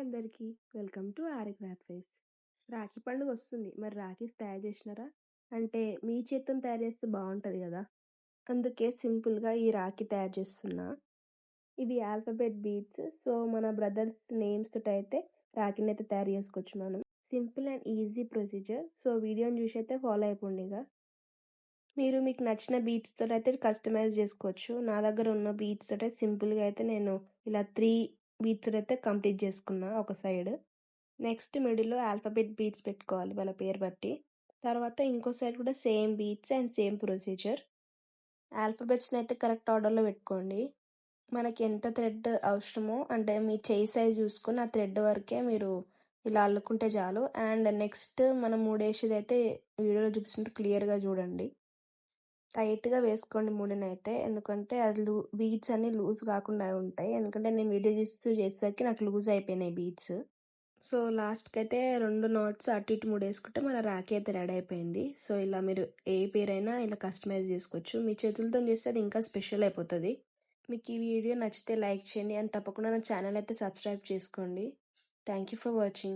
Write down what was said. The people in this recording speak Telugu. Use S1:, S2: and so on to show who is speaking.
S1: అందరికీ welcome to aari craft face. Rakhi పండుగ వస్తుంది. మరి రాఖీస్ తయారు చేసినారా? అంటే మీ చేత్తోని తయారు చేస్తే బాగుంటుంది కదా. అందుకే సింపుల్గా ఈ రాఖీ తయారు చేస్తున్నా. ఇవి ఆల్ఫాబెట్ బీడ్స్. సో మన బ్రదర్స్ నేమ్స్ తోటి అయితే రాఖీని అయితే తయారు చేసుకోవచ్చు మనం. Simple and easy procedure. So వీడియోని చూసి అయితే ఫాలో అయిపోండి. మీరు మీకు నచ్చిన బీడ్స్ తోటి అయితే కస్టమైజ్ చేసుకోవచ్చు. నా దగ్గర ఉన్న బీడ్స్ తోటి సింపుల్గా అయితే నేను ఇలా 3 బీడ్స్ అయితే కంప్లీట్ చేసుకున్నా ఒక సైడ్. నెక్స్ట్ మిడిల్‌లో ఆల్ఫాబెట్ బీడ్స్ పెట్టుకోవాలి వాళ్ళ పేరు బట్టి. తర్వాత ఇంకో సైడ్ కూడా same beads and same procedure. ఆల్ఫాబెట్స్‌ని అయితే కరెక్ట్ ఆర్డర్‌లో పెట్టుకోండి. మనకి ఎంత థ్రెడ్ అవసరమో అంటే మీ చెయ్యి సైజ్ చూసుకొని ఆ థ్రెడ్ వరకే మీరు ఇలా అల్లుకుంటే చాలు. అండ్ నెక్స్ట్ మనం మూడేసేది అయితే వీడియోలో చూపిస్తుంటే క్లియర్‌గా చూడండి. టైట్‌గా వేసుకోండి ముడినైతే. ఎందుకంటే అది బీడ్స్ అన్నీ లూజ్ కాకుండా ఉంటాయి. ఎందుకంటే నేను వీడియో చేసేసరికి నాకు లూజ్ అయిపోయినాయి బీడ్స్. సో లాస్ట్‌కైతే 2 నాట్స్ అటు ఇటు ముడేసుకుంటే మన రాఖీ అయితే రెడీ అయిపోయింది. సో ఇలా మీరు ఏ పేరైనా ఇలా కస్టమైజ్ చేసుకోవచ్చు. మీ చేతులతోని చేస్తే అది ఇంకా స్పెషల్ అయిపోతది. మీకు ఈ వీడియో నచ్చితే లైక్ చేయండి అండ్ తప్పకుండా నా ఛానల్ అయితే సబ్స్క్రైబ్ చేసుకోండి. Thank you for watching.